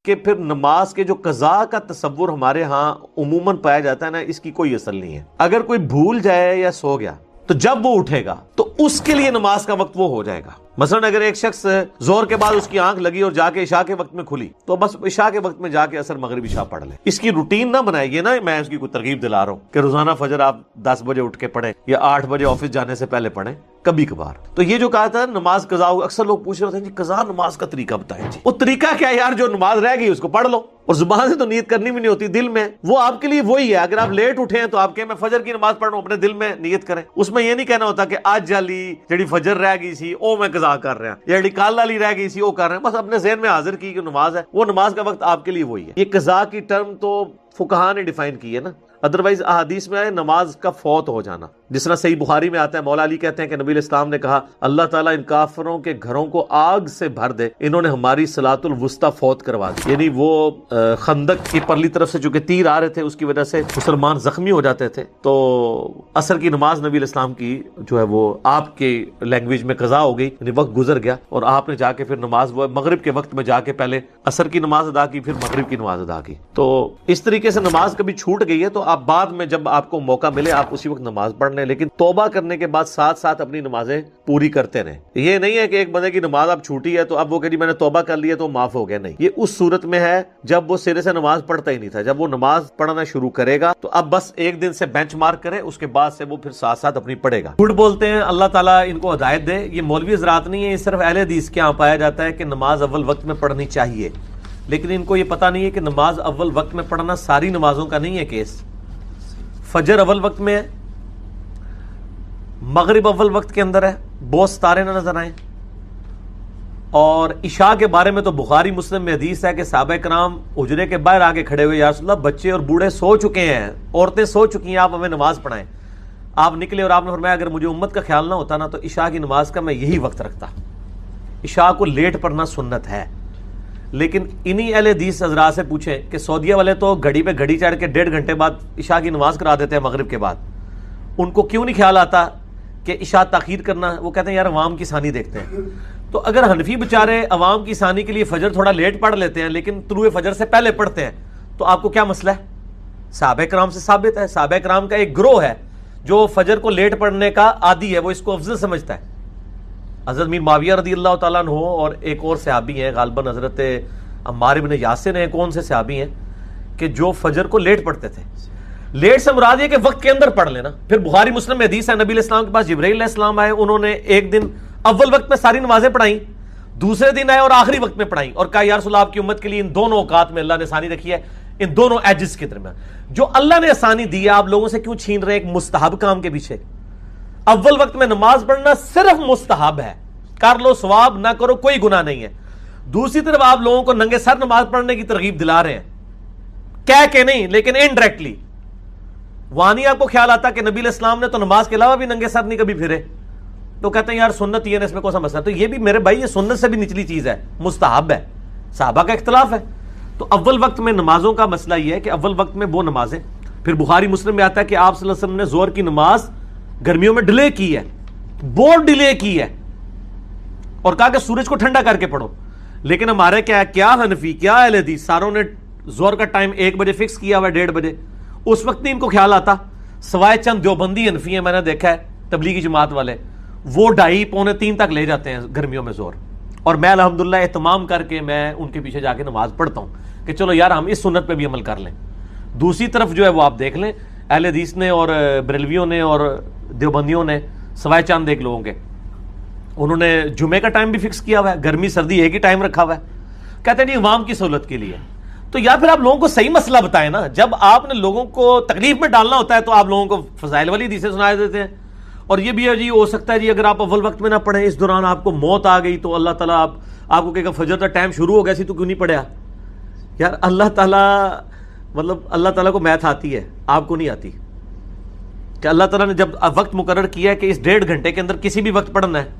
کہ پھر نماز کے جو قضاء کا تصور ہمارے ہاں عموماً پایا جاتا ہے نا، اس کی کوئی اصل نہیں ہے. اگر کوئی بھول جائے یا سو گیا تو جب وہ اٹھے گا تو اس کے لیے نماز کا وقت وہ ہو جائے گا. مثلا اگر ایک شخص زور کے بعد اس کی آنکھ لگی اور جا کے عشاء کے وقت میں کھلی تو بس عشاء کے وقت میں جا کے عصر مغرب عشاء پڑھ لے. اس کی روٹین نہ بنائے. یہ نا میں اس کی کوئی ترغیب دلا رہا ہوں کہ روزانہ فجر آپ 10 بجے اٹھ کے پڑھیں یا 8 بجے آفس جانے سے پہلے پڑھیں، کبھی کبھار. تو یہ جو کہا تھا نماز قضا، اکثر لوگ پوچھ رہے ہیں جی قضا نماز کا طریقہ بتائیں. جی وہ طریقہ کیا ہے یار؟ جو نماز رہ گئی اس کو پڑھ لو، اور زبان سے تو نیت کرنی بھی نہیں ہوتی، دل میں وہ آپ کے لیے وہی ہے. اگر آپ لیٹ اٹھے ہیں تو آپ کہیں میں فجر کی نماز پڑھ رہا ہوں، اپنے دل میں نیت کریں. اس میں یہ نہیں کہنا ہوتا کہ آج جالی جڑی فجر رہ گئی سی او میں قضا کر رہا یا جڑی کال والی رہ گئی سی وہ کر رہے ہیں. بس اپنے ذہن میں حاضر کی کہ نماز ہے، وہ نماز کا وقت آپ کے لیے وہی ہے. یہ قضا کی ٹرم تو فقہا نے ڈیفائن کی ہے نا. ادروائز احادیث میں آئے نماز کا فوت ہو جانا، جس طرح صحیح بخاری میں آتا ہے، مولا علی کہتے ہیں کہ نبی علیہ السلام نے کہا اللہ تعالیٰ ان کافروں کے گھروں کو آگ سے بھر دے، انہوں نے ہماری صلاۃ الوسطیٰ فوت کروا دی. یعنی وہ خندق کی پرلی طرف سے چونکہ تیر آ رہے تھے اس کی وجہ سے مسلمان زخمی ہو جاتے تھے، تو عصر کی نماز نبی علیہ السلام کی جو ہے وہ آپ کے لینگویج میں قضا ہو گئی، یعنی وقت گزر گیا اور آپ نے جا کے پھر نماز وہ مغرب کے وقت میں جا کے پہلے عصر کی نماز ادا کی، پھر مغرب کی نماز ادا کی. تو اس طریقے سے نماز کبھی چھوٹ گئی ہے تو آپ بعد میں جب آپ کو موقع ملے آپ اسی وقت نماز پڑھ لیں، لیکن توبہ کرنے کے بعد ساتھ ساتھ اپنی نمازیں پوری کرتے رہیں. یہ نہیں ہے کہ ایک بندے کی نماز اب چھوٹی ہے تو اب وہ کہ جی میں نے توبہ کر لی ہے تو معاف ہو گیا. نہیں، یہ اس صورت میں ہے جب وہ سرے سے نماز پڑھتا ہی نہیں تھا. جب وہ نماز پڑھنا شروع کرے گا تو اب بس ایک دن سے بینچ مارک کرے، اس کے بعد سے وہ پھر ساتھ ساتھ اپنی پڑھے گا. جھوٹ بولتے ہیں، اللہ تعالیٰ ان کو ہدایت دے. یہ مولوی حضرات نہیں ہے، یہ صرف اہل حدیث کے یہاں پایا جاتا ہے کہ نماز اول وقت میں پڑھنی چاہیے، لیکن ان کو یہ پتہ نہیں ہے کہ نماز اول وقت میں پڑھنا ساری نمازوں کا نہیں ہے کیس. فجر اول وقت میں ہے، مغرب اول وقت کے اندر ہے، بہت ستارے نہ نظر آئیں. اور عشاء کے بارے میں تو بخاری مسلم میں حدیث ہے کہ صحابہ کرام حجرے کے باہر آگے کھڑے ہوئے، یا رسول اللہ بچے اور بوڑھے سو چکے ہیں، عورتیں سو چکی ہیں، آپ ہمیں نماز پڑھائیں. آپ نکلے اور آپ نے فرمایا اگر مجھے امت کا خیال نہ ہوتا نا تو عشاء کی نماز کا میں یہی وقت رکھتا. عشاء کو لیٹ پڑھنا سنت ہے، لیکن انہی اہل حدیث حضرات سے پوچھیں کہ سعودیہ والے تو گھڑی پہ گھڑی چڑھ کے 1.5 گھنٹے بعد عشاء کی نماز کرا دیتے ہیں مغرب کے بعد. ان کو کیوں نہیں خیال آتا کہ عشاء تاخیر کرنا؟ وہ کہتے ہیں یار عوام کی ثانی دیکھتے ہیں. تو اگر حنفی بیچارے عوام کی ثانی کے لیے فجر تھوڑا لیٹ پڑھ لیتے ہیں لیکن طلوع فجر سے پہلے پڑھتے ہیں تو آپ کو کیا مسئلہ ہے؟ صحابہ کرام سے ثابت ہے. صحابہ کرام کا ایک گروہ ہے جو فجر کو لیٹ پڑھنے کا عادی ہے، وہ اس کو افضل سمجھتا ہے. حضرت میر معاویہ رضی اللہ تعالیٰ عنہ اور ایک اور صحابی ہیں، غالباً حضرت عمار بن یاسر ہیں، کون سے صحابی ہیں کہ جو فجر کو لیٹ پڑھتے تھے. لیٹ سے مراد یہ کہ وقت کے اندر پڑھ لینا. پھر بخاری مسلم میں حدیث ہے نبی علیہ السلام کے پاس جبرائیل علیہ السلام آئے، انہوں نے ایک دن اول وقت میں ساری نمازیں پڑھائیں، دوسرے دن آئے اور آخری وقت میں پڑھائیں اور کہا یا رسول اللہ آپ کی امت کے لیے ان دونوں اوقات میں اللہ نے آسانی رکھی ہے، ان دونوں ایجز کے درمیان جو اللہ نے آسانی دی ہے آپ لوگوں سے کیوں چھین رہے ہیں ایک مستحب کام کے پیچھے؟ اول وقت میں نماز پڑھنا صرف مستحب ہے، کر لو ثواب، نہ کرو کوئی گناہ نہیں ہے. دوسری طرف آپ لوگوں کو ننگے سر نماز پڑھنے کی ترغیب دلا رہے ہیں، کہہ کے نہیں لیکن انڈائریکٹلی. وہاں نہیں آپ کو خیال آتا کہ نبی علیہ السلام نے تو نماز کے علاوہ بھی ننگے سر نہیں کبھی پھرے، تو کہتے ہیں یار سنت یہ ہے، اس میں کون سا مسئلہ؟ تو یہ بھی میرے بھائی یہ سنت سے بھی نچلی چیز ہے، مستحب ہے، صحابہ کا اختلاف ہے. تو اول وقت میں نمازوں کا مسئلہ یہ ہے کہ اول وقت میں وہ نمازیں. پھر بخاری مسلم میں آتا ہے کہ آپ صلی اللہ علیہ وسلم نے ظہر کی نماز گرمیوں میں ڈیلے کی ہے، بہت ڈیلے کی ہے، اور کہا کہ سورج کو ٹھنڈا کر کے پڑھو. لیکن ہمارے کیا حنفی کیا اہل حدیث ساروں نے ظہر کا ٹائم 1 بجے فکس کیا ہوا ہے، 1:30 بجے. اس وقت نہیں ان کو خیال آتا، سوائے چند دیوبندی حنفی ہیں میں نے دیکھا ہے تبلیغی جماعت والے، وہ 2:30 پونے 3 تک لے جاتے ہیں گرمیوں میں ظہر. اور میں الحمدللہ اہتمام کر کے میں ان کے پیچھے جا کے نماز پڑھتا ہوں کہ چلو یار ہم اس سنت پہ بھی عمل کر لیں. دوسری طرف جو ہے وہ آپ دیکھ لیں اہل حدیث نے اور بریلویوں نے اور دیوبندیوں نے سوائے چند ایک لوگوں کے انہوں نے جمعے کا ٹائم بھی فکس کیا ہوا ہے، گرمی سردی ایک ہی ٹائم رکھا ہوا ہے، کہتے ہیں نہیں عوام کی سہولت کے لیے. تو یا پھر آپ لوگوں کو صحیح مسئلہ بتائیں نا. جب آپ نے لوگوں کو تکلیف میں ڈالنا ہوتا ہے تو آپ لوگوں کو فضائل والی حدیثیں سنا دیتے ہیں. اور یہ بھی ہے جی ہو سکتا ہے جی اگر آپ اول وقت میں نہ پڑھیں، اس دوران آپ کو موت آ گئی تو اللہ تعالیٰ آپ کو کہے گا فجر کا ٹائم شروع ہو گیا سی تو کیوں نہیں پڑھا؟ یار اللہ تعالیٰ کو میتھ آتی ہے، آپ کو نہیں آتی. کہ اللہ تعالیٰ نے جب وقت مقرر کیا ہے کہ اس 1.5 گھنٹے کے اندر کسی بھی وقت پڑھنا ہے،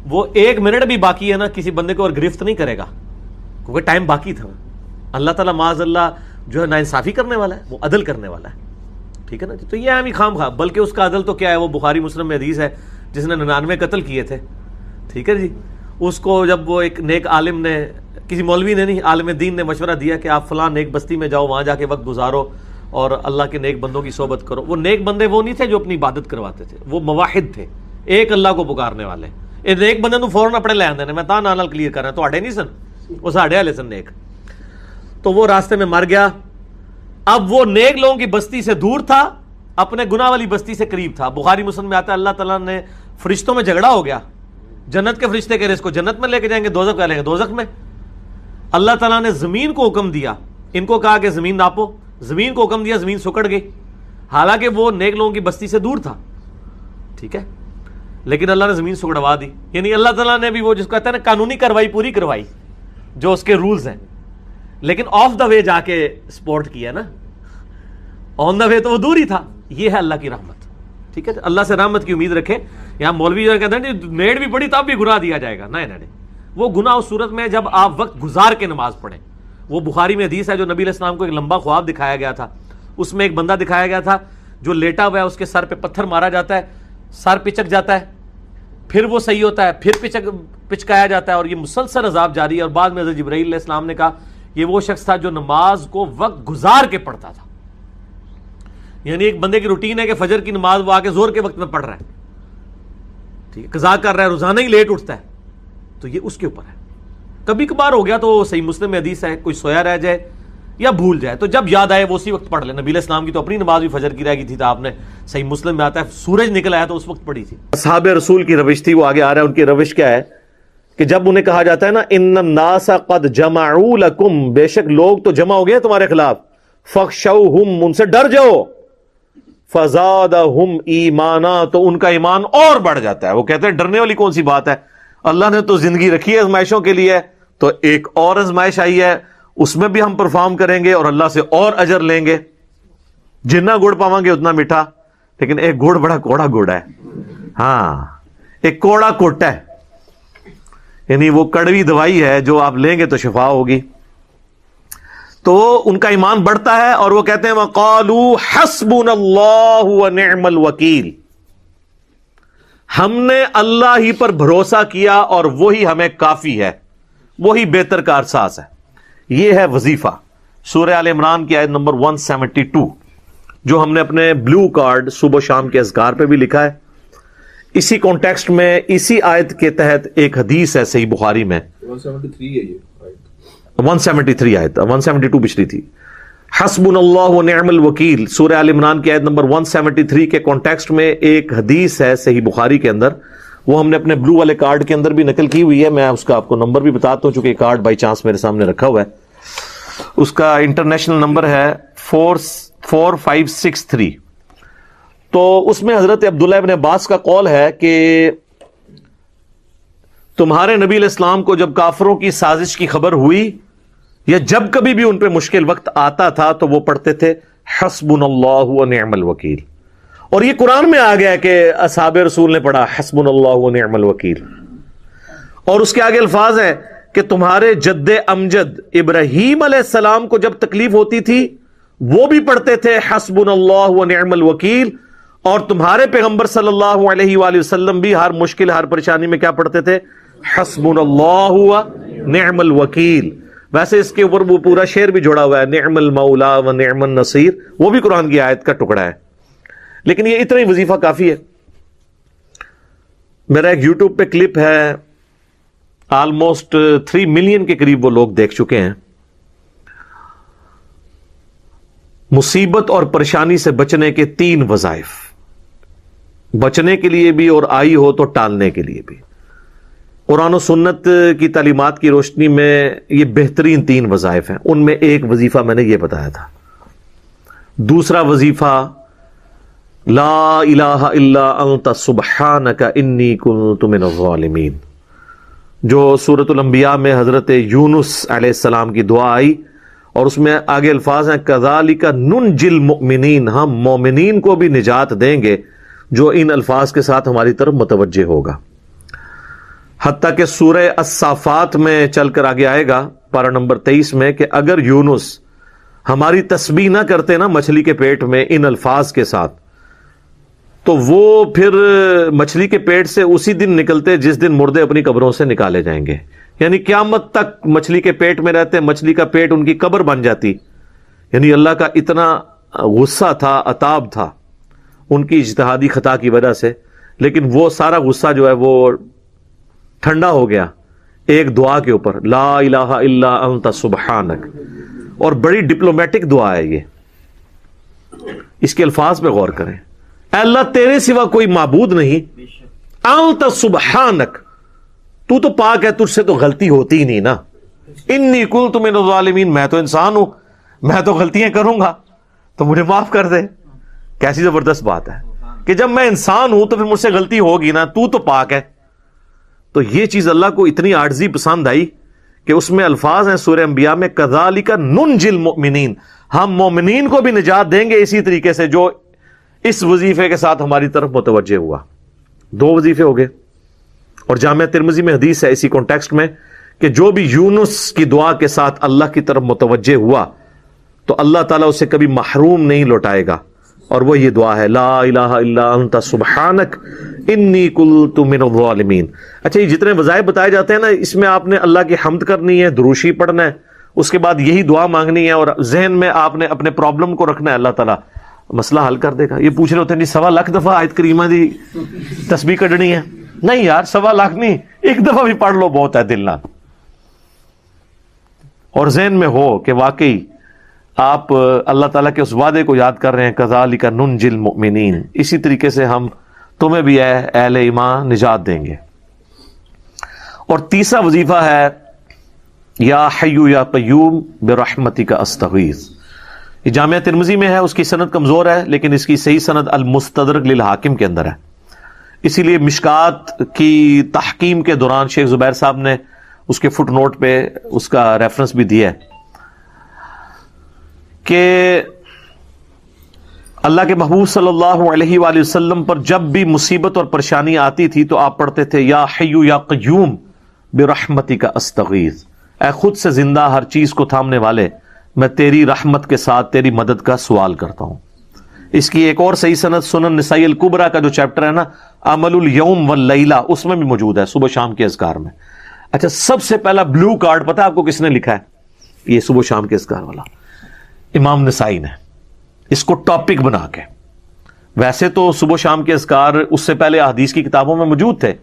وہ 1 منٹ بھی باقی ہے نا کسی بندے کو اور گرفت نہیں کرے گا کیونکہ ٹائم باقی تھا. اللہ تعالیٰ معاذ اللہ جو ہے ناانصافی کرنے والا ہے، وہ عدل کرنے والا ہے. ٹھیک ہے نا. تو یہ ہم خام خواہ، بلکہ اس کا عدل تو کیا ہے، وہ بخاری مسلم میں حدیث ہے جس نے 99 قتل کیے تھے. ٹھیک ہے جی. اس کو جب وہ ایک نیک عالم نے، کسی مولوی نے نہیں، عالم دین نے مشورہ دیا کہ آپ فلاں نیک بستی میں جاؤ، وہاں جا کے وقت گزارو اور اللہ کے نیک بندوں کی صحبت کرو. وہ نیک بندے وہ نہیں تھے جو اپنی عبادت کرواتے تھے، وہ موحد تھے، ایک اللہ کو پکارنے والے. ایک بندے تو فوراً اپنے لے آندے نے، میں تاں نال کلیئر کر رہا تو آڑے نہیں سن، وہ ساڑھے والے سن نیک. تو وہ راستے میں مر گیا. اب وہ نیک لوگوں کی بستی سے دور تھا، اپنے گناہ والی بستی سے قریب تھا. بخاری مسلم میں آتا ہے اللہ تعالیٰ نے فرشتوں میں جھگڑا ہو گیا. جنت کے فرشتے کہہ رہے اس کو جنت میں لے کے جائیں گے، دوزخ میں لیں گے دوزخ میں. اللہ تعالیٰ نے زمین کو حکم دیا، ان کو کہا کہ زمین ناپو، زمین کو حکم دیا، زمین سکڑ گئی. حالانکہ وہ نیک لوگوں کی بستی سے دور تھا، ٹھیک ہے، لیکن اللہ نے زمین سکڑوا دی. یعنی اللہ تعالیٰ نے بھی وہ جس کو کہتا ہے نا قانونی کارروائی پوری کروائی جو اس کے رولز ہیں، لیکن آف دا وے جا کے سپورٹ کیا نا. آن دا وے تو وہ دور ہی تھا. یہ ہے اللہ کی رحمت، ٹھیک ہے. اللہ سے رحمت کی امید رکھے. یہاں مولوی جو کہتے ہیں نیڑ بھی پڑی تب بھی گناہ دیا جائے گا، نہیں نہیں، وہ گناہ اس صورت میں جب آپ وقت گزار کے نماز پڑھیں. وہ بخاری میں حدیث ہے جو نبی علیہ السلام کو ایک لمبا خواب دکھایا گیا تھا. اس میں ایک بندہ دکھایا گیا تھا جو لیٹا ہوا ہے، اس کے سر پہ پتھر مارا جاتا ہے، سر پچک جاتا ہے، پھر وہ صحیح ہوتا ہے، پھر پچکایا جاتا ہے، اور یہ مسلسل عذاب جاری ہے. اور بعد میں حضرت جبرائیل علیہ السلام نے کہا یہ وہ شخص تھا جو نماز کو وقت گزار کے پڑھتا تھا. یعنی ایک بندے کی روٹین ہے کہ فجر کی نماز وہ آ کے زور کے وقت میں پڑھ رہا ہے، ٹھیک ہے، قضا کر رہا ہے، روزانہ ہی لیٹ اٹھتا ہے، تو یہ اس کے اوپر ہے. کبھی کبھار ہو گیا تو صحیح مسلم میں حدیث ہے کوئی سویا رہ جائے یا بھول جائے تو جب یاد آئے وہ اسی وقت پڑھ لے. نبی علیہ السلام کی تو اپنی نماز بھی فجر کی رہ گئی تھی، تو آپ نے صحیح مسلم میں آتا ہے سورج نکل آیا تو اس وقت پڑھی تھی. اصحاب رسول کی روش تھی، وہ آگے آ رہا ہے. ان کی روش کیا ہے کہ جب انہیں کہا جاتا ہے نا ان الناس قد جمعوا لکم، بے شک لوگ تو جمع ہو گئے تمہارے خلاف، فخشوہم، ان سے ڈر جاؤ، فزادہم ایمانا، تو ان کا ایمان اور بڑھ جاتا ہے. وہ کہتے ہیں ڈرنے والی کون سی بات ہے، اللہ نے تو زندگی رکھی ہے آزمائشوں کے لیے، تو ایک اور آزمائش آئی ہے، اس میں بھی ہم پرفارم کریں گے اور اللہ سے اور اجر لیں گے. جتنا گڑ پاواں گے اتنا میٹھا، لیکن ایک گڑ بڑا کوڑا گڑ ہے. ہاں، ایک کوڑا کوٹا ہے، یعنی وہ کڑوی دوائی ہے جو آپ لیں گے تو شفا ہوگی. تو ان کا ایمان بڑھتا ہے اور وہ کہتے ہیں وَقَالُوا حَسْبُنَا اللَّهُ وَنِعْمَ الْوَكِيلُ، ہم نے اللہ ہی پر بھروسہ کیا اور وہی ہمیں کافی ہے، وہی بہتر کارساز ہے. یہ ہے وظیفہ. سورہ آل عمران کی آیت نمبر 172 جو ہم نے اپنے بلو کارڈ صبح شام کے اذکار پہ بھی لکھا ہے. اسی کانٹیکسٹ میں اسی آیت کے تحت ایک حدیث ہے صحیح بخاری میں 173 ہے یہ 173 آیت 172 پچھلی تھی. حسبنا اللہ ونعم الوکیل سورہ آل عمران کی آیت نمبر 173 کے کانٹیکسٹ میں ایک حدیث ہے صحیح بخاری کے اندر، وہ ہم نے اپنے بلو والے کارڈ کے اندر بھی نقل کی ہوئی ہے. میں اس کا آپ کو نمبر بھی بتاتا ہوں چونکہ یہ کارڈ بائی چانس میرے سامنے رکھا ہوا ہے. اس کا انٹرنیشنل نمبر ہے 4563. تو اس میں حضرت عبداللہ ابن عباس کا قول ہے کہ تمہارے نبی علیہ السلام کو جب کافروں کی سازش کی خبر ہوئی یا جب کبھی بھی ان پہ مشکل وقت آتا تھا تو وہ پڑھتے تھے حسبنا اللہ ونعم الوکیل. اور یہ قرآن میں آ گیا ہے کہ اصحاب رسول نے پڑھا حسبنا اللہ ونعم الوکیل. اور اس کے آگے الفاظ ہیں کہ تمہارے جد امجد ابراہیم علیہ السلام کو جب تکلیف ہوتی تھی وہ بھی پڑھتے تھے حسبنا اللہ ونعم الوکیل. اور تمہارے پیغمبر صلی اللہ علیہ وآلہ وسلم بھی ہر مشکل ہر پریشانی میں کیا پڑھتے تھے حسبنا اللہ ونعم الوکیل. ویسے اس کے اوپر وہ پورا شعر بھی جوڑا ہوا ہے نعم المولا و نعم النصیر، وہ بھی قرآن کی آیت کا ٹکڑا ہے. لیکن یہ اتنا ہی وظیفہ کافی ہے. میرا ایک یوٹیوب پہ کلپ ہے، آلموسٹ 3 ملین کے قریب وہ لوگ دیکھ چکے ہیں. مصیبت اور پریشانی سے بچنے کے 3 وظائف، بچنے کے لیے بھی اور آئی ہو تو ٹالنے کے لیے بھی. قرآن و سنت کی تعلیمات کی روشنی میں یہ بہترین 3 وظائف ہیں. ان میں ایک وظیفہ میں نے یہ بتایا تھا. دوسرا وظیفہ لا الہ الا انت سبحانک انی کنت من الظالمین، جو سورۃ الانبیاء میں حضرت یونس علیہ السلام کی دعا آئی اور اس میں آگے الفاظ ہیں کذالک ننجی المؤمنین، ہم مومنین کو بھی نجات دیں گے جو ان الفاظ کے ساتھ ہماری طرف متوجہ ہوگا. حتیٰ کہ سورہ الصافات میں چل کر آگے آئے گا پارہ نمبر 23 میں کہ اگر یونس ہماری تسبیح نہ کرتے نا مچھلی کے پیٹ میں ان الفاظ کے ساتھ تو وہ پھر مچھلی کے پیٹ سے اسی دن نکلتے جس دن مردے اپنی قبروں سے نکالے جائیں گے. یعنی قیامت تک مچھلی کے پیٹ میں رہتے, مچھلی کا پیٹ ان کی قبر بن جاتی. یعنی اللہ کا اتنا غصہ تھا, عتاب تھا ان کی اجتہادی خطا کی وجہ سے, لیکن وہ سارا غصہ جو ہے وہ ٹھنڈا ہو گیا ایک دعا کے اوپر, لا الہ الا انت سبحانک. اور بڑی ڈپلومیٹک دعا ہے یہ, اس کے الفاظ پہ غور کریں. اے اللہ تیرے سوا کوئی معبود نہیں, انت سبحانک, تو تو پاک ہے, تجھ سے تو غلطی ہوتی ہی نہیں نا. انی کنت من الظالمین, میں تو انسان ہوں, میں تو غلطیاں کروں گا, تو مجھے معاف کر دے. کیسی زبردست بات ہے کہ جب میں انسان ہوں تو پھر مجھ سے غلطی ہوگی نا, تو تو پاک ہے. تو یہ چیز اللہ کو اتنی عاجزی پسند آئی کہ اس میں الفاظ ہیں سورہ انبیاء میں, کذالک ننجی المؤمنین, ہم مومنین کو بھی نجات دیں گے اسی طریقے سے جو اس وظیفے کے ساتھ ہماری طرف متوجہ ہوا. 2 وظیفے ہو گئے. اور جامعہ ترمذی میں حدیث ہے اسی کانٹیکسٹ میں کہ جو بھی یونس کی دعا کے ساتھ اللہ کی طرف متوجہ ہوا تو اللہ تعالیٰ اسے کبھی محروم نہیں لوٹائے گا. اور وہ یہ دعا ہے, لا الہ الا انت سبحانک انی کنت من الظالمین. اچھا, یہ جتنے وظائف بتائے جاتے ہیں نا, اس میں آپ نے اللہ کی حمد کرنی ہے, دروشی پڑھنا ہے, اس کے بعد یہی دعا مانگنی ہے, اور ذہن میں آپ نے اپنے پرابلم کو رکھنا ہے, اللہ تعالیٰ مسئلہ حل کر دے گا. یہ پوچھ رہے ہوتے ہیں جی 1.25 لاکھ دفعہ آیت کریمہ دی تسبیح کڈنی ہے. نہیں یار, 1.25 لاکھ نہیں, 1 دفعہ بھی پڑھ لو بہت ہے دل نہ, اور ذہن میں ہو کہ واقعی آپ اللہ تعالیٰ کے اس وعدے کو یاد کر رہے ہیں, کذالک ننجی المؤمنین, اسی طریقے سے ہم تمہیں بھی اہل ایمان نجات دیں گے. اور تیسرا وظیفہ ہے یا حی یا قیوم برحمتک استغیث. یہ جامعہ ترمذی میں ہے, اس کی سند کمزور ہے, لیکن اس کی صحیح سند المستدرک للحاکم کے اندر ہے. اسی لیے مشکات کی تحقیم کے دوران شیخ زبیر صاحب نے اس کے فٹ نوٹ پہ اس کا ریفرنس بھی دیا ہے کہ اللہ کے محبوب صلی اللہ علیہ وآلہ وسلم پر جب بھی مصیبت اور پریشانی آتی تھی تو آپ پڑھتے تھے یا حی یا قیوم برحمتک استغیث, اے خود سے زندہ ہر چیز کو تھامنے والے, میں تیری رحمت کے ساتھ تیری مدد کا سوال کرتا ہوں. اس کی ایک اور صحیح سند سنن نسائی الکبریٰ کا جو چیپٹر ہے نا, عمل الیوم واللیلہ, اس میں بھی موجود ہے صبح شام کے اذکار میں. اچھا, سب سے پہلا بلو کارڈ پتہ ہے آپ کو کس نے لکھا ہے؟ یہ صبح شام کے اذکار والا امام نسائی نے, اس کو ٹاپک بنا کے. ویسے تو صبح شام کے اذکار اس سے پہلے احادیث کی کتابوں میں موجود تھے,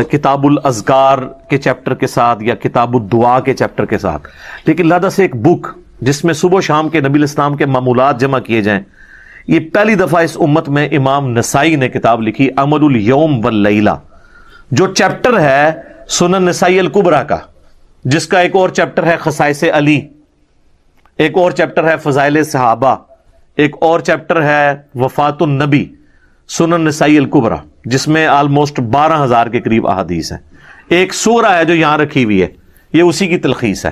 کتاب الاذکار کے چیپٹر کے ساتھ یا کتاب الدعا کے چیپٹر کے ساتھ, لیکن لہذا سے ایک بک جس میں صبح شام کے نبی الاسلام کے معمولات جمع کیے جائیں, یہ پہلی دفعہ اس امت میں امام نسائی نے کتاب لکھی, عمل الیوم واللیلہ, جو چیپٹر ہے سنن نسائی الکبریٰ کا, جس کا ایک اور چیپٹر ہے خصائص علی, ایک اور چیپٹر ہے فضائل صحابہ, ایک اور چیپٹر ہے وفات النبی, سنن نسائی الکبریٰ, جس میں آلموسٹ 12,000 کے قریب احادیث ہیں. ایک سورہ ہے جو یہاں رکھی ہوئی ہے, یہ اسی کی تلخیص ہے,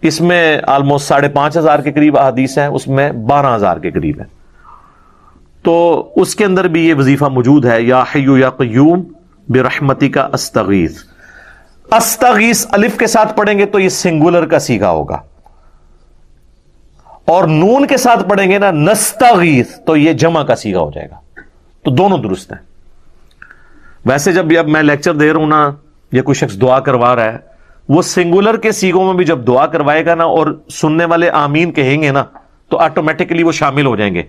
اس میں آلموسٹ 5,500 کے قریب احادیث ہیں, اس میں 12,000 کے قریب ہے. تو اس کے اندر بھی یہ وظیفہ موجود ہے, یا حی یا قیوم برحمتک استغیث. استغیث الف کے ساتھ پڑھیں گے تو یہ سنگولر کا صیغہ ہوگا, اور نون کے ساتھ پڑھیں گے نا نستغیث تو یہ جمع کا صیغہ ہو جائے گا. تو دونوں درست ہیں. ویسے جب اب میں لیکچر دے رہا ہوں نا, یا کوئی شخص دعا کروا رہا ہے, وہ سنگولر کے صیغوں میں بھی جب دعا کروائے گا نا اور سننے والے آمین کہیں گے نا تو آٹومیٹکلی وہ شامل ہو جائیں گے.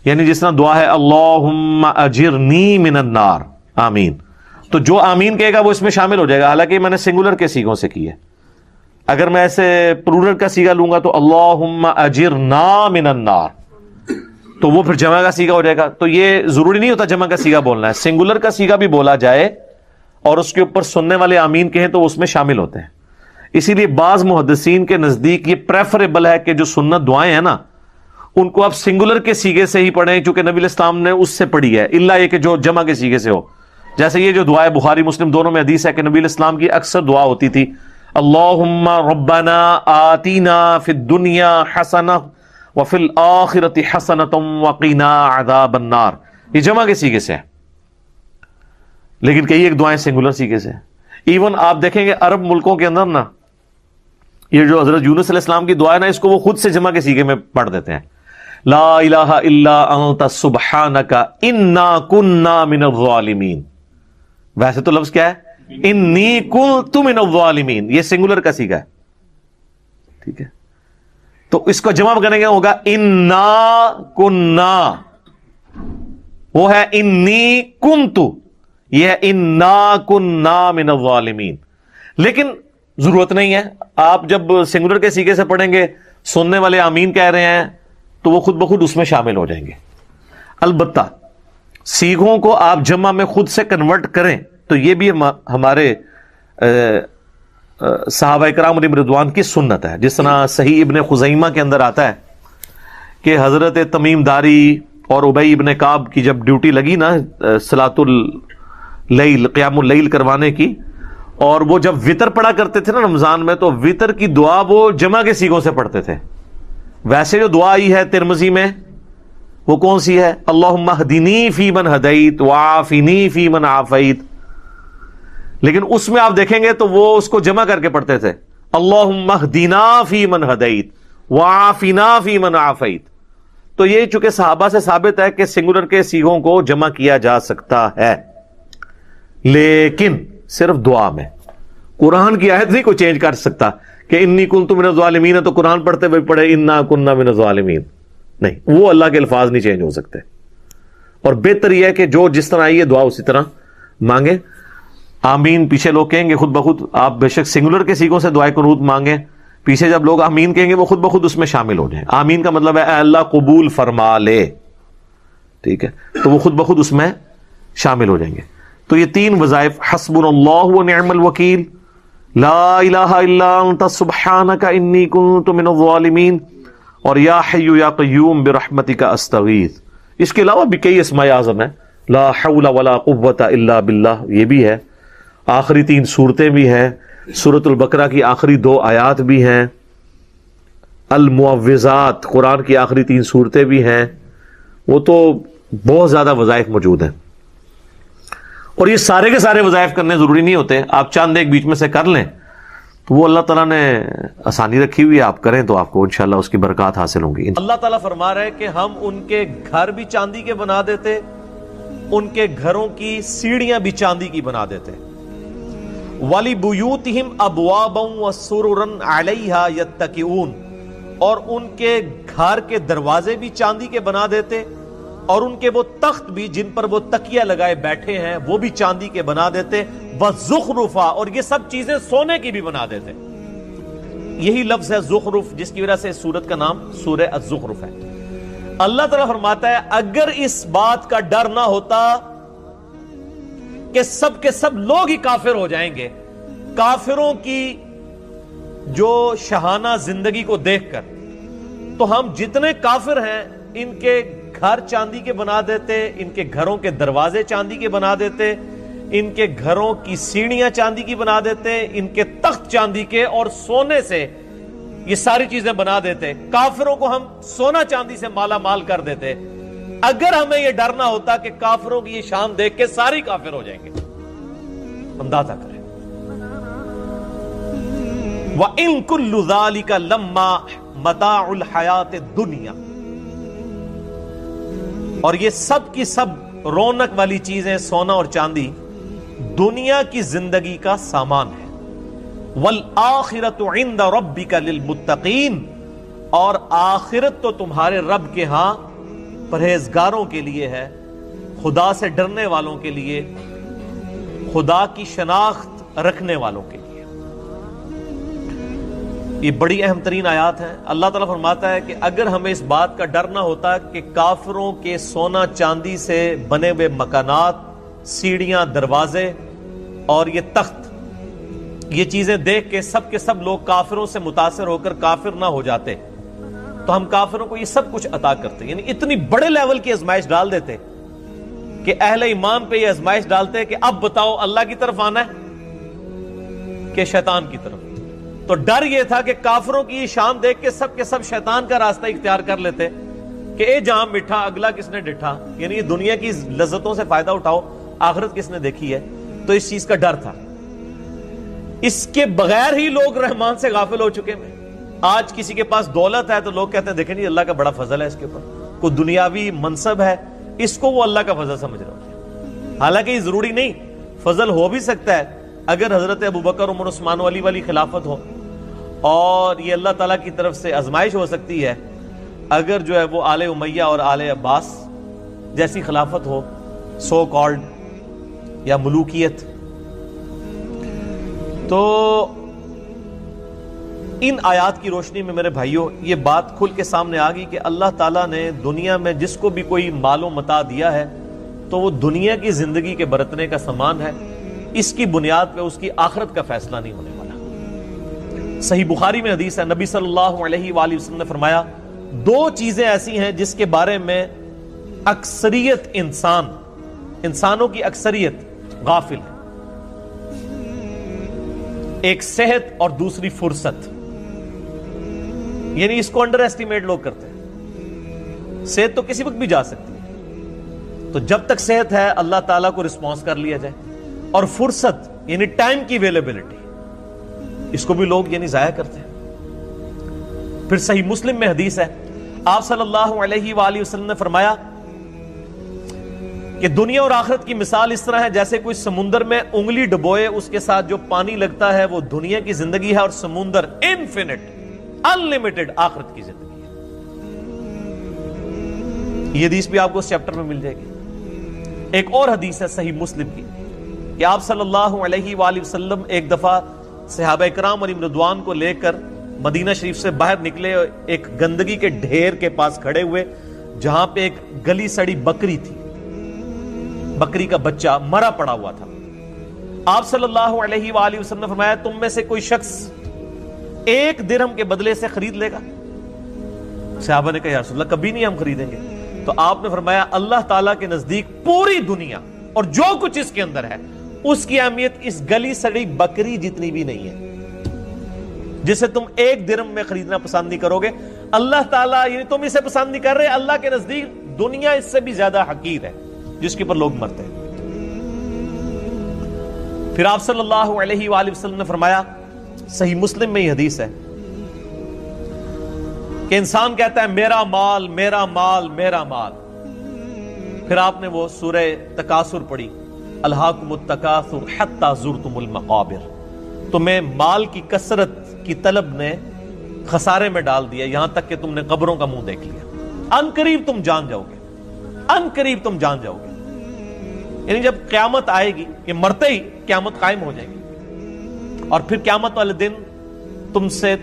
یعنی جس طرح دعا ہے اللہم اجرنی من النار, آمین, تو جو آمین کہے گا وہ اس میں شامل ہو جائے گا, حالانکہ میں نے سنگولر کے صیغوں سے کی ہے. اگر میں ایسے پلورل کا صیغہ لوں گا تو اللہم اجرنا من النار, تو وہ پھر جمع کا صیغہ ہو جائے گا. تو یہ ضروری نہیں ہوتا جمع کا صیغہ بولنا ہے, سنگولر کا صیغہ بھی بولا جائے اور اس کے اوپر سننے والے آمین کہیں تو اس میں شامل ہوتے ہیں. اسی لیے بعض محدثین کے نزدیک یہ پریفریبل ہے کہ جو سنت دعائیں ہیں نا ان کو آپ سنگولر کے صیغے سے ہی پڑھیں, چونکہ نبی الاسلام نے اس سے پڑھی ہے, الا یہ کہ جو جمع کے صیغے سے ہو. جیسے یہ جو دعا ہے بخاری مسلم دونوں میں حدیث ہے کہ نبی الاسلام کی اکثر دعا ہوتی تھی, اللہم ربنا آتینا فی الدنیا حسنہ وفی الآخرۃ حسنۃ وقنا عذاب النار. یہ جمع کے صیغے سے ہے, لیکن کئی ایک دعائیں سنگولر صیغے سے. ایون آپ دیکھیں گے عرب ملکوں کے اندر نا یہ جو حضرت یونس علیہ السلام کی دعا ہے نا, اس کو وہ خود سے جمع کے صیغے میں پڑھ دیتے ہیں, لا الہ الا انت سبحانک انا کننا من الظالمین. ویسے تو لفظ کیا ہے؟ انی کنت من الظالمین، یہ سنگولر کا صیغہ ہے. ٹھیک ہے، تو اس کو جمع کرنے کا ہوگا انا کننا، وہ ہے انی کنت، یہ ہے انا کننا من الظالمین. لیکن ضرورت نہیں ہے، آپ جب سنگولر کے صیغے سے پڑھیں گے، سننے والے آمین کہہ رہے ہیں تو وہ خود بخود اس میں شامل ہو جائیں گے. البتہ صیغوں کو آپ جمع میں خود سے کنورٹ کریں تو یہ بھی ہمارے صحابہ کرام علیہم رضوان کی سنت ہے. جس طرح صحیح ابن خزیمہ کے اندر آتا ہے کہ حضرت تمیم داری اور ابی ابن کعب کی جب ڈیوٹی لگی نا صلاۃ اللیل، قیام اللیل کروانے کی، اور وہ جب وطر پڑھا کرتے تھے نا رمضان میں، تو وطر کی دعا وہ جمع کے صیغوں سے پڑھتے تھے. ویسے جو دعا آئی ہے ترمذی میں وہ کون سی ہے؟ اللہم اہدنی فی من ہدیت وعافنی فی من عافیت. لیکن اس میں آپ دیکھیں گے تو وہ اس کو جمع کر کے پڑھتے تھے، اللہم اہدنا فی من ہدیت وعافنا فی من عافیت. تو یہ چونکہ صحابہ سے ثابت ہے کہ سنگولر کے صیغوں کو جمع کیا جا سکتا ہے، لیکن صرف دعا میں. قرآن کی آیت نہیں کوئی چینج کر سکتا کہ انی کنت من الظالمین ہے تو قرآن پڑھتے ہوئے پڑھے انا کننا من الظالمین، نہیں، وہ اللہ کے الفاظ نہیں چینج ہو سکتے. اور بہتر یہ ہے کہ جو جس طرح آئی ہے دعا اسی طرح مانگیں. آمین پیچھے لوگ کہیں گے خود بخود، آپ بے شک سنگولر کے صیغوں سے دعائے قنوت مانگیں، پیچھے جب لوگ آمین کہیں گے وہ خود بخود اس میں شامل ہو جائیں. آمین کا مطلب ہے اے اللہ قبول فرما لے، ٹھیک ہے، تو وہ خود بخود اس میں شامل ہو جائیں گے. تو یہ تین وظائف، حسبنا اللہ ونعم الوکیل، لا الہ الا انت سبحانک انی کنت من الظالمین، اور یا حی یا قیوم برحمتک استغیث. اس کے علاوہ بھی کئی اسماء اعظم ہیں، لا حول ولا قوت الا باللہ یہ بھی ہے. آخری 3 سورتیں بھی ہیں، سورۃ البقرہ کی آخری 2 آیات بھی ہیں، المعوذات قرآن کی آخری 3 سورتیں بھی ہیں. وہ تو بہت زیادہ وظائف موجود ہیں. اور یہ سارے کے سارے وظائف کرنے ضروری نہیں ہوتے، آپ چاند ایک بیچ میں سے کر لیں تو وہ اللہ تعالیٰ نے آسانی رکھی ہوئی ہے، آپ کریں تو آپ کو انشاءاللہ اس کی برکات حاصل ہوں گی. اللہ تعالیٰ فرما رہے ہیں کہ ہم ان کے گھر بھی چاندی کے بنا دیتے، ان کے گھروں کی سیڑھیاں بھی چاندی کی بنا دیتے. وَلِبُيُوتِهِمْ أَبْوَابًا وَسُرُرًا عَلَيْهَا يَتَّكِئُونَ، اور ان کے گھر کے دروازے بھی چاندی کے بنا دیتے، اور ان کے وہ تخت بھی جن پر وہ تکیہ لگائے بیٹھے ہیں وہ بھی چاندی کے بنا دیتے. وَزُخْرُفًا، اور یہ سب چیزیں سونے کی بھی بنا دیتے. یہی لفظ ہے زخرف جس کی وجہ سے اس سورت کا نام سورہ الزخرف ہے. اللہ تعالیٰ فرماتا ہے اگر اس بات کا ڈر نہ ہوتا کہ سب کے سب لوگ ہی کافر ہو جائیں گے، کافروں کی جو شاہانہ زندگی کو دیکھ کر، تو ہم جتنے کافر ہیں ان کے گھر چاندی کے بنا دیتے، ان کے گھروں کے دروازے چاندی کے بنا دیتے، ان کے گھروں کی سیڑھیاں چاندی کی بنا دیتے، ان کے تخت چاندی کے اور سونے سے یہ ساری چیزیں بنا دیتے. کافروں کو ہم سونا چاندی سے مالا مال کر دیتے. اگر ہمیں یہ ڈر نہ ہوتا کہ کافروں کی یہ شان دیکھ کے ساری کافر ہو جائیں گے. اندازہ کریں. وَإِن كُلُّ ذَلِكَ لَمَّا مَتَاعُ الْحَيَاةِ الدُّنْيَا، اور یہ سب کی سب رونق والی چیزیں سونا اور چاندی دنیا کی زندگی کا سامان ہے. وَالْآخِرَةُ عِنْدَ رَبِّكَ لِلْمُتَّقِينَ، اور آخرت تو تمہارے رب کے ہاں پرہیزگاروں کے لیے ہے، خدا سے ڈرنے والوں کے لیے، خدا کی شناخت رکھنے والوں کے لیے. یہ بڑی اہم ترین آیات ہیں. اللہ تعالیٰ فرماتا ہے کہ اگر ہمیں اس بات کا ڈر نہ ہوتا کہ کافروں کے سونا چاندی سے بنے ہوئے مکانات، سیڑھیاں، دروازے اور یہ تخت، یہ چیزیں دیکھ کے سب لوگ کافروں سے متاثر ہو کر کافر نہ ہو جاتے، تو ہم کافروں کو یہ سب کچھ عطا کرتے. یعنی اتنی بڑے لیول کی آزمائش ڈال دیتے کہ اہل ایمان پہ یہ آزمائش ڈالتے کہ اب بتاؤ اللہ کی طرف آنا ہے کہ شیطان کی طرف. تو ڈر یہ تھا کہ کافروں کی یہ شان دیکھ کے سب شیطان کا راستہ اختیار کر لیتے کہ اے جہاں مٹھا اگلا کس نے ڈٹھا، یعنی یہ دنیا کی لذتوں سے فائدہ اٹھاؤ، آخرت کس نے دیکھی ہے. تو اس چیز کا ڈر تھا. اس کے بغیر ہی لوگ رحمان سے غافل ہو چکے ہیں. آج کسی کے پاس دولت ہے تو لوگ کہتے ہیں دیکھیں جی اللہ کا بڑا فضل ہے اس کے اوپر، کوئی دنیاوی منصب ہے اس کو وہ اللہ کا فضل سمجھ رہے ہوتے ہیں، حالانکہ یہ ضروری نہیں، فضل ہو بھی سکتا ہے اگر حضرت ابوبکر عمر عثمان و علی والی خلافت ہو، اور یہ اللہ تعالیٰ کی طرف سے آزمائش ہو سکتی ہے اگر جو ہے وہ آل امیہ اور آل عباس جیسی خلافت ہو، سو کالڈ یا ملوکیت۔ تو ان آیات کی روشنی میں میرے بھائیوں یہ بات کھل کے سامنے آ گئی کہ اللہ تعالیٰ نے دنیا میں جس کو بھی کوئی مال و متاع دیا ہے تو وہ دنیا کی زندگی کے برتنے کا سامان ہے، اس کی بنیاد پہ اس کی آخرت کا فیصلہ نہیں ہونے والا۔ صحیح بخاری میں حدیث ہے، نبی صلی اللہ علیہ وآلہ وسلم نے فرمایا دو چیزیں ایسی ہیں جس کے بارے میں اکثریت انسانوں کی اکثریت غافل ہے، ایک صحت اور دوسری فرصت، یعنی اس کو انڈر ایسٹیمیٹ لوگ کرتے ہیں۔ صحت تو کسی وقت بھی جا سکتی ہے، تو جب تک صحت ہے اللہ تعالیٰ کو رسپانس کر لیا جائے، اور فرصت یعنی ٹائم کی اویلیبلٹی اس کو بھی لوگ یعنی ضائع کرتے ہیں۔ پھر صحیح مسلم میں حدیث ہے، آپ صلی اللہ علیہ وآلہ وسلم نے فرمایا کہ دنیا اور آخرت کی مثال اس طرح ہے جیسے کوئی سمندر میں انگلی ڈبوئے، اس کے ساتھ جو پانی لگتا ہے وہ دنیا کی زندگی ہے، اور سمندر انفینٹ انلمیٹڈ آخرت کی زندگی ہے۔ یہ حدیث بھی آپ کو اس چیپٹر میں مل جائے گی۔ ایک اور حدیث ہے صحیح مسلم کی کہ آپ صلی اللہ علیہ وآلہ وسلم ایک دفعہ صحابہ کرام علیہم رضوان کو لے کر مدینہ شریف سے باہر نکلے، ایک گندگی کے ڈھیر کے پاس کھڑے ہوئے جہاں پہ ایک گلی سڑی بکری تھی، بکری کا بچہ مرا پڑا ہوا تھا۔ آپ صلی اللہ علیہ وآلہ وسلم نے فرمایا تم میں سے کوئی شخص 1 درہم کے بدلے سے خرید لے گا؟ صحابہ نے کہا یا رسول اللہ کبھی نہیں ہم خریدیں گے۔ تو آپ نے فرمایا اللہ تعالیٰ کے نزدیک پوری دنیا اور جو کچھ اس کے اندر ہے اس کی اہمیت اس گلی سڑی بکری جتنی بھی نہیں ہے جسے تم 1 درہم میں خریدنا پسند نہیں کرو گے۔ اللہ تعالیٰ یعنی تم اسے پسند نہیں کر رہے، اللہ کے نزدیک دنیا اس سے بھی زیادہ حقیر ہے جس کے اوپر لوگ مرتے ہیں۔ پھر آپ صلی اللہ علیہ وآلہ وسلم نے فرمایا، صحیح مسلم میں یہ حدیث ہے کہ انسان کہتا ہے میرا مال میرا مال میرا مال، پھر آپ نے وہ سورہ تکاثر پڑھی، الہاکم التکاثر حتی زرتم المقابر، تمہیں مال کی کثرت کی طلب نے خسارے میں ڈال دیا یہاں تک کہ تم نے قبروں کا منہ دیکھ لیا، ان قریب تم جان جاؤ گے، ان قریب تم جان جاؤ گے۔ یعنی جب قیامت آئے گی کہ مرتے ہی قیامت قائم ہو جائے گی، اور پھر قیامت والے دن تم سے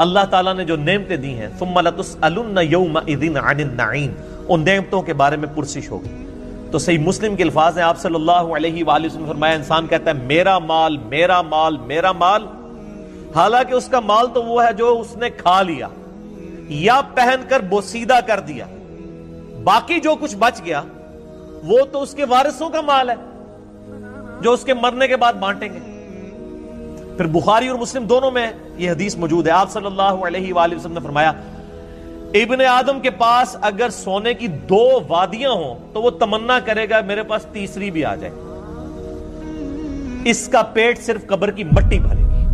اللہ تعالیٰ نے جو نعمتیں دی ہیں ثم لتسألن یومئذ عن النعیم، ان نعمتوں کے بارے میں پرسش ہوگی۔ تو صحیح مسلم کے الفاظ ہیں، آپ صلی اللہ علیہ وآلہ وسلم نے فرمایا انسان کہتا ہے میرا مال میرا مال میرا مال، حالانکہ اس کا مال تو وہ ہے جو اس نے کھا لیا یا پہن کر بوسیدہ کر دیا، باقی جو کچھ بچ گیا وہ تو اس کے وارثوں کا مال ہے جو اس کے مرنے کے بعد بانٹیں گے۔ پھر بخاری اور مسلم دونوں میں یہ حدیث موجود ہے، آپ صلی اللہ علیہ وآلہ وسلم نے فرمایا ابن آدم کے پاس اگر سونے کی 2 وادیاں ہوں تو وہ تمنا کرے گا میرے پاس تیسری بھی آ جائے، اس کا پیٹ صرف قبر کی مٹی بھرے گی۔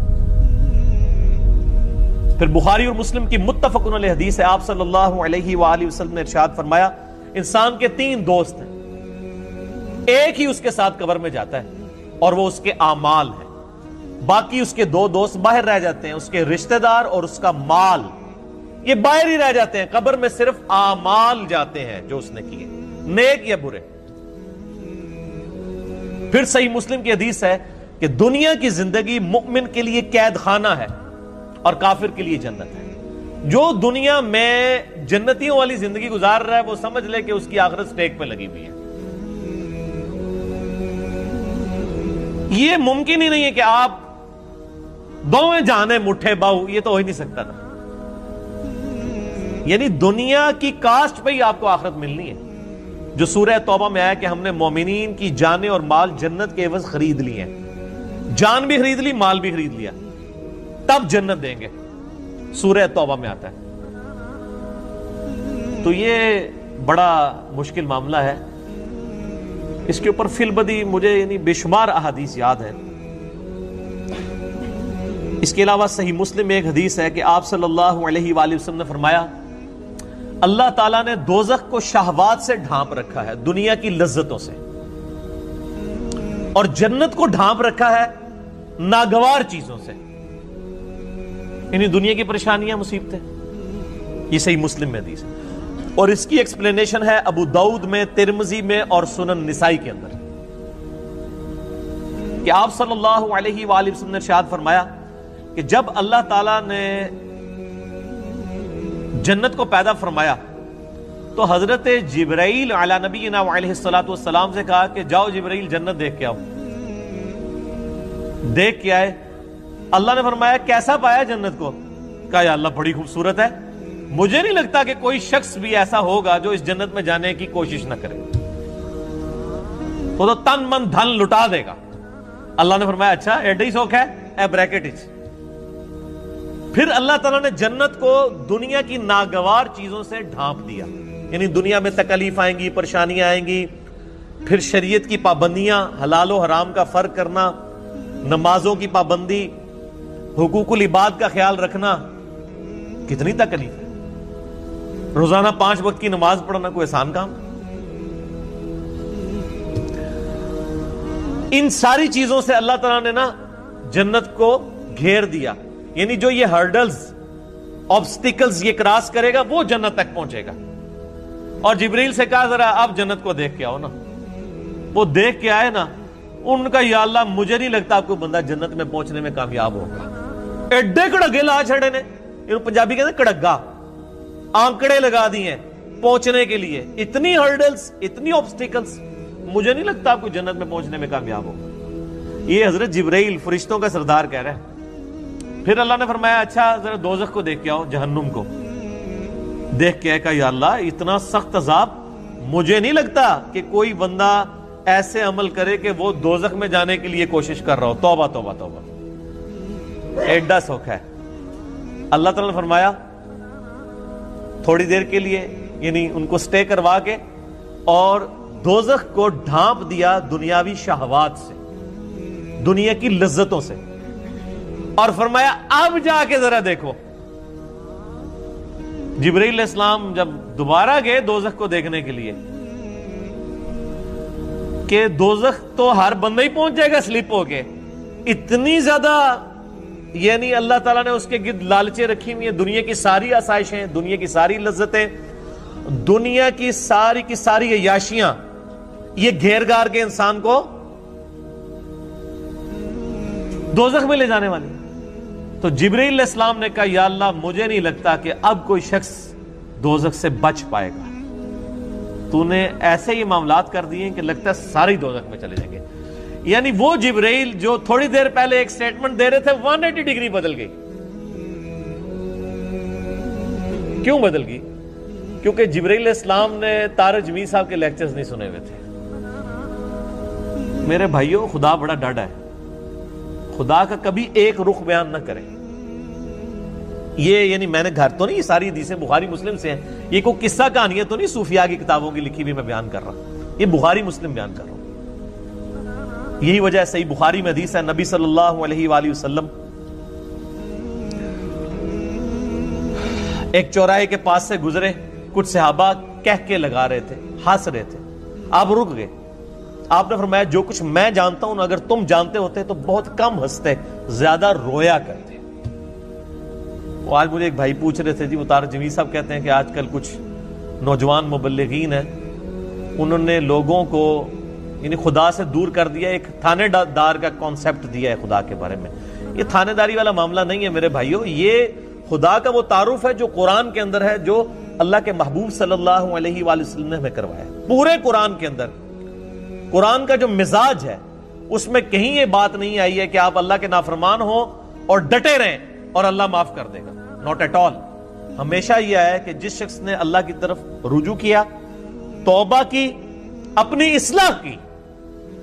پھر بخاری اور مسلم کی متفق علیہ حدیث ہے، آپ صلی اللہ علیہ وآلہ وسلم نے ارشاد فرمایا انسان کے 3 دوست ہیں، ایک ہی اس کے ساتھ قبر میں جاتا ہے اور وہ اس کے اعمال ہیں، باقی اس کے 2 دوست باہر رہ جاتے ہیں، اس کے رشتہ دار اور اس کا مال، یہ باہر ہی رہ جاتے ہیں، قبر میں صرف اعمال جاتے ہیں جو اس نے کیے، نیک یا برے۔ پھر صحیح مسلم کی حدیث ہے کہ دنیا کی زندگی مومن کے لیے قید خانہ ہے اور کافر کے لیے جنت ہے۔ جو دنیا میں جنتیوں والی زندگی گزار رہا ہے وہ سمجھ لے کہ اس کی آخرت سٹیک پہ لگی ہوئی ہے۔ یہ ممکن ہی نہیں ہے کہ آپ دوویں جانے مٹھے باؤ، یہ تو ہو ہی نہیں سکتا نا۔ یعنی دنیا کی کاسٹ پہ ہی آپ کو آخرت ملنی ہے، جو سورہ توبہ میں آیا کہ ہم نے مومنین کی جانیں اور مال جنت کے عوض خرید لیے ہیں، جان بھی خرید لی مال بھی خرید لیا، تب جنت دیں گے، سورہ توبہ میں آتا ہے۔ تو یہ بڑا مشکل معاملہ ہے، اس کے اوپر فی البدی مجھے یعنی بے شمار احادیث یاد ہیں۔ اس کے علاوہ صحیح مسلم میں ایک حدیث ہے کہ آپ صلی اللہ علیہ وآلہ وسلم نے فرمایا اللہ تعالیٰ نے دوزخ کو شہوات سے ڈھانپ رکھا ہے، دنیا کی لذتوں سے، اور جنت کو ڈھانپ رکھا ہے ناگوار چیزوں سے، یعنی دنیا کی پریشانیاں، مصیبتیں۔ یہ صحیح مسلم میں حدیث ہے، اور اس کی ایکسپلینیشن ہے ابو داؤد میں، ترمذی میں اور سنن نسائی کے اندر، کہ آپ صلی اللہ علیہ وآلہ وسلم نے ارشاد فرمایا کہ جب اللہ تعالیٰ نے جنت کو پیدا فرمایا تو حضرت جبرائیل علی نبینا علیہ الصلوۃ والسلام سے کہا کہ جاؤ جبرائیل جنت دیکھ کے آؤ۔ دیکھ کے آئے، اللہ نے فرمایا کیسا پایا جنت کو؟ کہا یا اللہ بڑی خوبصورت ہے، مجھے نہیں لگتا کہ کوئی شخص بھی ایسا ہوگا جو اس جنت میں جانے کی کوشش نہ کرے، تو تن من دھن لٹا دے گا۔ اللہ نے فرمایا اچھا ایڈا ہی سوکھ ہے، اے بریکٹ اچ۔ پھر اللہ تعالیٰ نے جنت کو دنیا کی ناگوار چیزوں سے ڈھانپ دیا، یعنی دنیا میں تکلیف آئیں گی، پریشانیاں آئیں گی، پھر شریعت کی پابندیاں، حلال و حرام کا فرق کرنا، نمازوں کی پابندی، حقوق العباد کا خیال رکھنا، کتنی تکلیف ہے۔ روزانہ 5 وقت کی نماز پڑھنا کوئی آسان کام؟ ان ساری چیزوں سے اللہ تعالیٰ نے نا جنت کو گھیر دیا، یعنی جو یہ ہرڈلز، آبسٹیکلز یہ کراس کرے گا وہ جنت تک پہنچے گا۔ اور جبریل سے کہا ذرا آپ جنت کو دیکھ کے آؤ نا، وہ دیکھ کے آئے نا، ان کا یا اللہ مجھے نہیں لگتا کوئی بندہ جنت میں پہنچنے میں کامیاب ہوگا۔ ایڈے کڑگے لا چھڑے نے، ان پنجابی کہتے ہیں کڑگا، آنکڑے لگا دیے پہنچنے کے لیے، اتنی ہرڈلز، اتنی آبسٹیکلز، مجھے نہیں لگتا کوئی جنت میں پہنچنے میں کامیاب ہوگا۔ یہ حضرت جبرائیل فرشتوں کا سردار کہہ رہے ہیں۔ پھر اللہ نے فرمایا اچھا ذرا دوزخ کو دیکھ کے آؤ، جہنم کو دیکھ کے کہا یا اللہ اتنا سخت عذاب، مجھے نہیں لگتا کہ کوئی بندہ ایسے عمل کرے کہ وہ دوزخ میں جانے کے لیے کوشش کر رہا ہو۔ توبہ توبہ توبہ، ایڈا سوکھ ہے۔ اللہ تعالیٰ نے فرمایا تھوڑی دیر کے لیے، یعنی ان کو سٹے کروا کے، اور دوزخ کو ڈھانپ دیا دنیاوی شہوات سے، دنیا کی لذتوں سے، اور فرمایا اب جا کے ذرا دیکھو۔ جبرائیل علیہ السلام جب دوبارہ گئے دوزخ کو دیکھنے کے لیے، کہ دوزخ تو ہر بندہ ہی پہنچ جائے گا سلپ ہو کے، اتنی زیادہ یعنی اللہ تعالیٰ نے اس کے گرد لالچیں رکھی ہوئی ہیں، دنیا کی ساری آسائشیں، دنیا کی ساری لذتیں، دنیا کی ساری عیاشیاں، یہ گھیر گار کے انسان کو دوزخ میں لے جانے والی۔ تو جبرائیل علیہ السلام نے کہا یا اللہ مجھے نہیں لگتا کہ اب کوئی شخص دوزخ سے بچ پائے گا، تو نے ایسے ہی معاملات کر دیے کہ لگتا ہے سارے ہی دوزخ میں چلے جائیں گے۔ یعنی وہ جبرائیل جو تھوڑی دیر پہلے ایک سٹیٹمنٹ دے رہے تھے 180 ڈگری بدل گئی۔ کیوں بدل گئی؟ کیونکہ جبرائیل علیہ السلام نے طارق جمیل صاحب کے لیکچرز نہیں سنے ہوئے تھے۔ میرے بھائیوں خدا بڑا ڈاڈا ہے، خدا کا کبھی ایک رخ بیان نہ کرے۔ یہ یعنی میں نے گھر تو نہیں، یہ ساری حدیثیں بخاری مسلم سے ہیں، یہ کوئی قصہ کہانیاں تو نہیں صوفیاء کی کتابوں کی لکھی بھی میں بیان کر رہا ہوں، یہ بخاری مسلم بیان کر رہا ہوں۔ یہی وجہ ہے صحیح بخاری میں حدیث ہے، نبی صلی اللہ علیہ وآلہ وسلم ایک چوراہے کے پاس سے گزرے، کچھ صحابہ کہہ کے لگا رہے تھے، ہنس رہے تھے، آپ رک گئے۔ آپ نے فرمایا جو کچھ میں جانتا ہوں اگر تم جانتے ہوتے تو بہت کم ہنستے، زیادہ رویا کرتے۔ وہ آج مجھے ایک بھائی پوچھ رہے تھے، جی وہ طارق جمیل صاحب کہتے ہیں کہ آج کل کچھ نوجوان مبلغین ہیں، انہوں نے لوگوں کو یعنی خدا سے دور کر دیا، ایک تھانے دار کا کانسیپٹ دیا ہے خدا کے بارے میں۔ یہ تھانے داری والا معاملہ نہیں ہے میرے بھائیوں، یہ خدا کا وہ تعارف ہے جو قرآن کے اندر ہے، جو اللہ کے محبوب صلی اللہ علیہ وآلہ وسلم نے ہمیں کروایا ہے۔ پورے قرآن کے اندر قرآن کا جو مزاج ہے اس میں کہیں یہ بات نہیں آئی ہے کہ آپ اللہ کے نافرمان ہو اور ڈٹے رہیں اور اللہ معاف کر دے گا، ناٹ ایٹ آل۔ ہمیشہ یہ ہے کہ جس شخص نے اللہ کی طرف رجوع کیا، توبہ کی، اپنی اصلاح کی،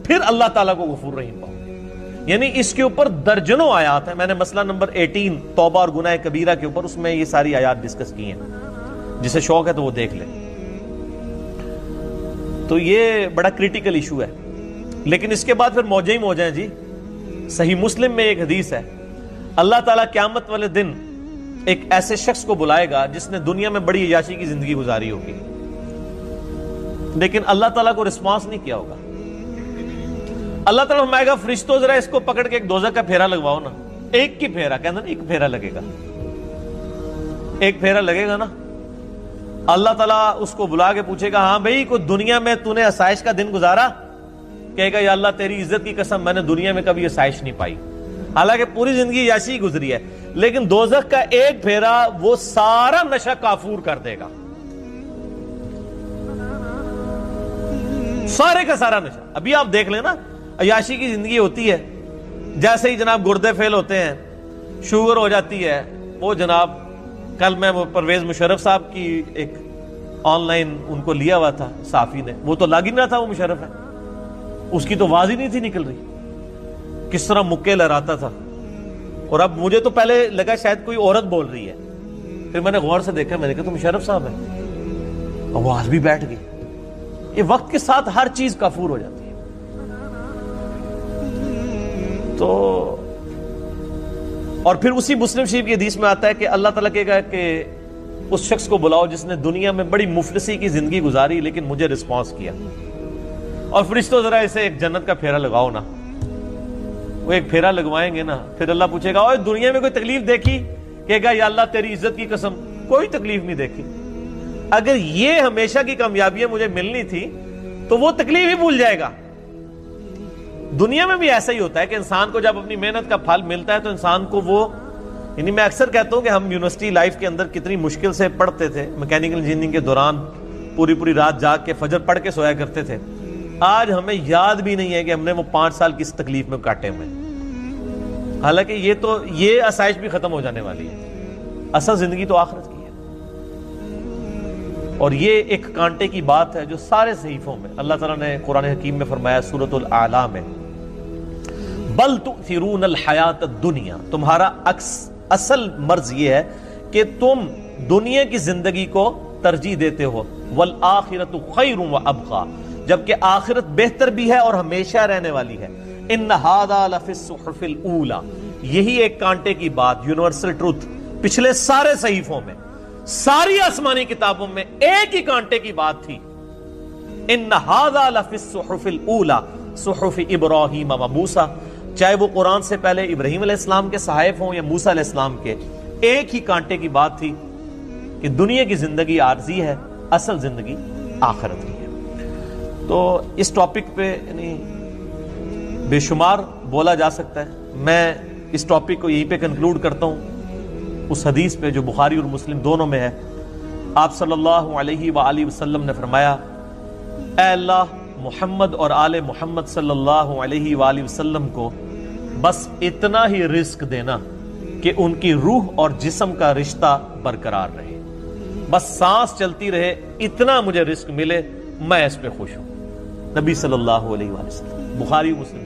پھر اللہ تعالیٰ کو غفور رحیم پاؤ۔ یعنی اس کے اوپر درجنوں آیات ہیں، میں نے مسئلہ نمبر 18 توبہ اور گناہ کبیرہ کے اوپر، اس میں یہ ساری آیات ڈسکس کی ہیں، جسے شوق ہے تو وہ دیکھ لیں۔ تو یہ بڑا کریٹیکل ایشو ہے۔ لیکن اس کے بعد پھر موجیں ہی موجیں ہیں جی۔ صحیح مسلم میں ایک حدیث ہے، اللہ تعالیٰ قیامت والے دن ایک ایسے شخص کو بلائے گا جس نے دنیا میں بڑی عیاشی کی زندگی گزاری ہوگی، لیکن اللہ تعالیٰ کو رسپانس نہیں کیا ہوگا۔ اللہ تعالیٰ فرمائے گا فرشتوں ذرا اس کو پکڑ کے ایک دوزخ کا پھیرا لگواؤ نا، ایک کی پھیرا، کہنا نا ایک پھیرا لگے گا، ایک پھیرا لگے گا نا۔ اللہ تعالیٰ اس کو بلا کے پوچھے گا ہاں بھائی کوئی دنیا میں تو نے آسائش کا دن گزارا؟ کہے گا یا اللہ تیری عزت کی قسم میں نے دنیا میں کبھی آسائش نہیں پائی، حالانکہ پوری زندگی عیاشی گزری ہے، لیکن دوزخ کا ایک پھیرا وہ سارا نشہ کافور کر دے گا، سارے کا سارا نشہ۔ ابھی آپ دیکھ لیں نا، عیاشی کی زندگی ہوتی ہے، جیسے ہی جناب گردے فیل ہوتے ہیں، شوگر ہو جاتی ہے، وہ جناب کل میں وہ پرویز مشرف صاحب کی ایک آن لائن ان کو لیا ہوا تھا صحافی نے، وہ تو لگ ہی نہ تھا، وہ مشرف ہے، اس کی تو آواز ہی نہیں تھی نکل رہی، کس طرح مکے لہراتا تھا، اور اب مجھے تو پہلے لگا شاید کوئی عورت بول رہی ہے، پھر میں نے غور سے دیکھا، میں نے کہا تو مشرف صاحب ہے، آواز بھی بیٹھ گئی۔ یہ وقت کے ساتھ ہر چیز کافور ہو جاتی ہے۔ تو اور پھر اسی مسلم شریف کی حدیث میں آتا ہے کہ اللہ تعالیٰ کہے گا کہ اس شخص کو بلاؤ جس نے دنیا میں بڑی مفلسی کی زندگی گزاری لیکن مجھے رسپانس کیا، اور فرشتوں ذرا اسے ایک جنت کا پھیرا لگاؤ نا۔ وہ ایک پھیرا لگوائیں گے نا، پھر اللہ پوچھے گا اوہ دنیا میں کوئی تکلیف دیکھی؟ کہے گا یا اللہ تیری عزت کی قسم کوئی تکلیف نہیں دیکھی۔ اگر یہ ہمیشہ کی کامیابیاں مجھے ملنی تھی تو وہ تکلیف ہی بھول جائے گا۔ دنیا میں بھی ایسا ہی ہوتا ہے کہ انسان کو جب اپنی محنت کا پھل ملتا ہے تو انسان کو وہ، یعنی میں اکثر کہتا ہوں کہ ہم یونیورسٹی لائف کے اندر کتنی مشکل سے پڑھتے تھے، میکینیکل انجینئرنگ کے دوران پوری رات جاگ کے فجر پڑھ کے سویا کرتے تھے، آج ہمیں یاد بھی نہیں ہے کہ ہم نے وہ 5 سال کس تکلیف میں کاٹے ہوئے، حالانکہ یہ آسائش بھی ختم ہو جانے والی ہے، اصل زندگی تو آخرت کی ہے۔ اور یہ ایک کانٹے کی بات ہے جو سارے صحیفوں میں اللہ تعالیٰ نے قرآن حکیم میں فرمایا سورۃ الاعلیٰ میں، بل تؤثرون الحیات الدنیا، تمہارا اصل مرض یہ ہے کہ تم دنیا کی زندگی کو ترجیح دیتے ہو، والآخرۃ خیر وابقی، جبکہ آخرت بہتر بھی ہے اور ہمیشہ رہنے والی ہے۔ ان ھذا لفی الصحف الاولی، یہی ایک کانٹے کی بات، یونیورسل ٹروتھ، پچھلے سارے صحیفوں میں، ساری آسمانی کتابوں میں ایک ہی کانٹے کی بات تھی، ان ھذا لفی الصحف الاولی صحف ابراہیم و موسیٰ، چاہے وہ قرآن سے پہلے ابراہیم علیہ السلام کے صحائف ہوں یا موسیٰ علیہ السلام کے، ایک ہی کانٹے کی بات تھی کہ دنیا کی زندگی عارضی ہے، اصل زندگی آخرت کی ہے۔ تو اس ٹاپک پہ یعنی بے شمار بولا جا سکتا ہے، میں اس ٹاپک کو یہیں پہ کنکلوڈ کرتا ہوں اس حدیث پہ جو بخاری اور مسلم دونوں میں ہے۔ آپ صلی اللہ علیہ وآلہ وسلم نے فرمایا، اے اللہ محمد اور آل محمد صلی اللہ علیہ وآلہ وسلم کو بس اتنا ہی رزق دینا کہ ان کی روح اور جسم کا رشتہ برقرار رہے، بس سانس چلتی رہے، اتنا مجھے رزق ملے، میں اس پہ خوش ہوں۔ نبی صلی اللہ علیہ وآلہ وسلم، بخاری مسلم۔